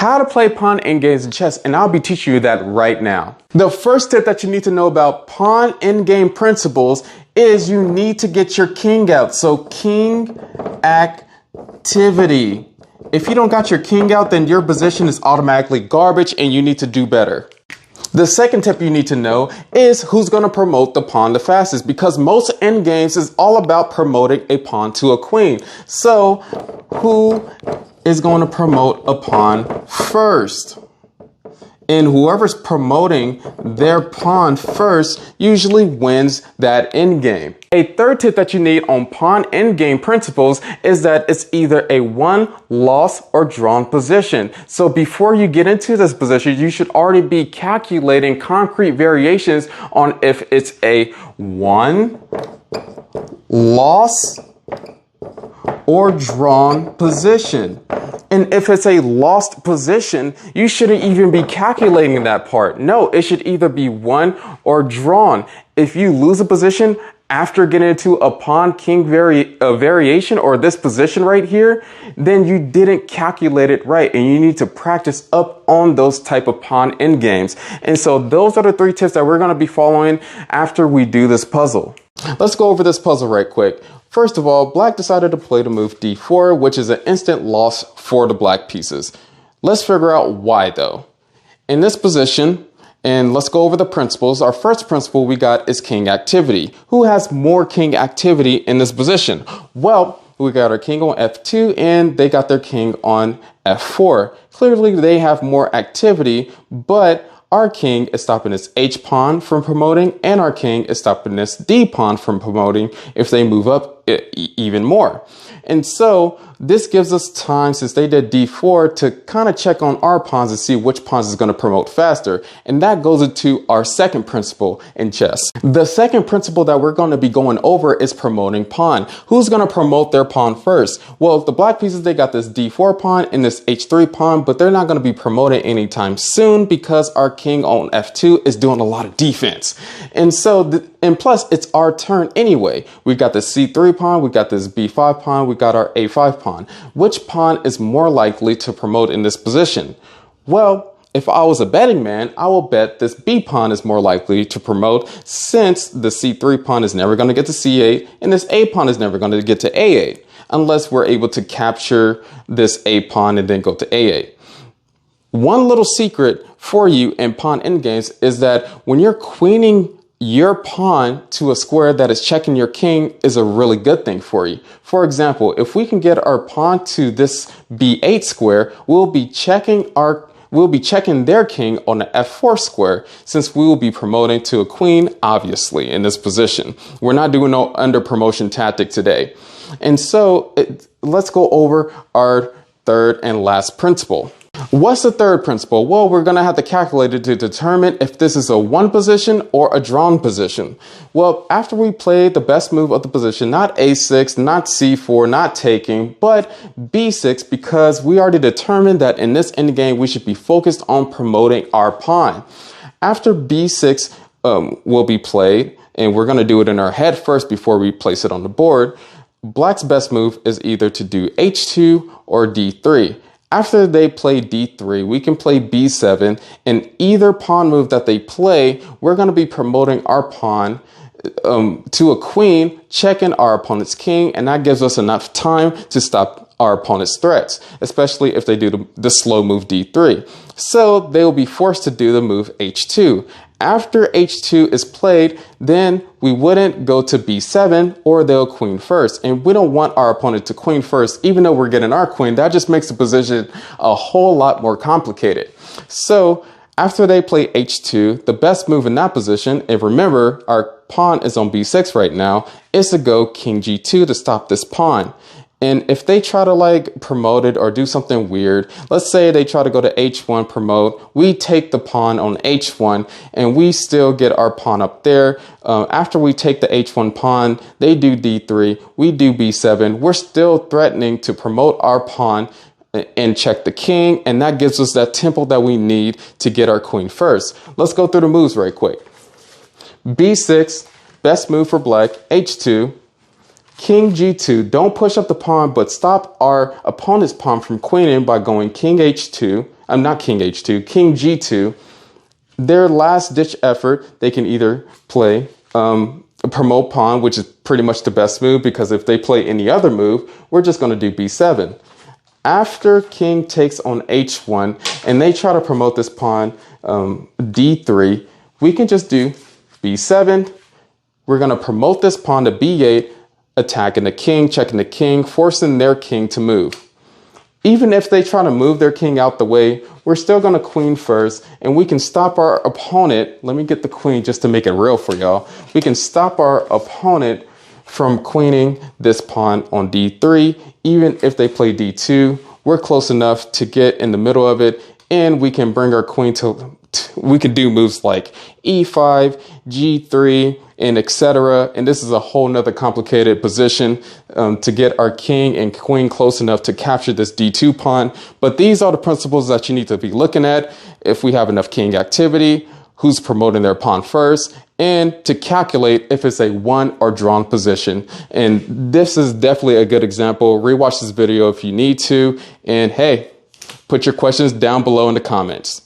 how to play pawn endgames in chess, and I'll be teaching you that right now. The first tip that you need to know about pawn endgame principles is you need to get your king out. So king activity. If you don't got your king out, then your position is automatically garbage and you need to do better. The second tip you need to know is who's going to promote the pawn the fastest, because most endgames is all about promoting a pawn to a queen. So who is going to promote a pawn first? And whoever's promoting their pawn first usually wins that endgame. A third tip that you need on pawn endgame principles is that it's either a won, lost, or drawn position. So before you get into this position, you should already be calculating concrete variations on if it's a won, lost, or drawn position. And if it's a lost position, you shouldn't even be calculating that part. No, it should either be won or drawn. If you lose a position after getting into a pawn king variation or this position right here, then you didn't calculate it right, and you need to practice up on those type of pawn endgames. And so those are the 3 tips that we're going to be following after we do this puzzle. Let's go over this puzzle right quick. First of all, black decided to play the move d4, which is an instant loss for the black pieces. Let's figure out why though. In this position, and let's go over the principles. Our first principle we got is king activity. Who has more king activity in this position? Well, we got our king on f2 and they got their king on f4. Clearly they have more activity, but our king is stopping this h pawn from promoting, and our king is stopping this d pawn from promoting if they move up even more. And so this gives us time, since they did d4, to kind of check on our pawns and see which pawns is going to promote faster. And that goes into our second principle in chess. The second principle that we're going to be going over is promoting pawn. Who's going to promote their pawn first? Well, the black pieces, they got this d4 pawn and this h3 pawn, but they're not going to be promoted anytime soon because our king on f2 is doing a lot of defense. And so, and plus it's our turn anyway. We got this c3 pawn, we got this b5 pawn, we got our a5 pawn. Which pawn is more likely to promote in this position? Well, if I was a betting man, I will bet this b pawn is more likely to promote, since the c3 pawn is never going to get to c8 and this a pawn is never going to get to a8 unless we're able to capture this a pawn and then go to a8. One little secret for you in pawn endgames is that when you're queening your pawn to a square that is checking your king is a really good thing for you. For example, if we can get our pawn to this b8 square, we'll be checking their king on the f4 square, since we will be promoting to a queen, obviously, in this position. We're not doing no under promotion tactic today. And so let's go over our third and last principle. What's the third principle? Well, we're going to have to calculate it to determine if this is a won position or a drawn position. Well, after we play the best move of the position, not a6, not c4, not taking, but b6, because we already determined that in this endgame we should be focused on promoting our pawn. After b6 will be played, and we're going to do it in our head first before we place it on the board, black's best move is either to do h2 or d3. After they play d3, we can play b7, and either pawn move that they play, we're going to be promoting our pawn to a queen, checking our opponent's king, and that gives us enough time to stop our opponent's threats, especially if they do the slow move d3. So they will be forced to do the move h2. After h2 is played, then we wouldn't go to b7, or they'll queen first. And we don't want our opponent to queen first, even though we're getting our queen. That just makes the position a whole lot more complicated. So after they play h2, the best move in that position, and remember our pawn is on b6 right now, is to go king g2 to stop this pawn. And if they try to like promote it or do something weird, let's say they try to go to h1 promote, we take the pawn on h1 and we still get our pawn up there. After we take the h1 pawn, they do d3, we do b7. We're still threatening to promote our pawn and check the king, and that gives us that tempo that we need to get our queen first. Let's go through the moves right quick. b6, best move for black, h2, king g2, don't push up the pawn, but stop our opponent's pawn from queening by going king h2. not king h2, king g2, their last ditch effort, they can either play promote pawn, which is pretty much the best move, because if they play any other move, we're just going to do b7. After king takes on h1 and they try to promote this pawn d3, we can just do b7. We're going to promote this pawn to b8, attacking the king, checking the king, forcing their king to move. Even if they try to move their king out the way, we're still going to queen first, and we can stop our opponent. Let me get the queen just to make it real for y'all. We can stop our opponent from queening this pawn on d3. Even if they play d2, we're close enough to get in the middle of it, and we can bring our queen to, we can do moves like e5, g3, and etc. And this is a whole nother complicated position to get our king and queen close enough to capture this d2 pawn. But these are the principles that you need to be looking at if we have enough king activity, who's promoting their pawn first, and to calculate if it's a won or drawn position. And this is definitely a good example. Rewatch this video if you need to. And hey, put your questions down below in the comments.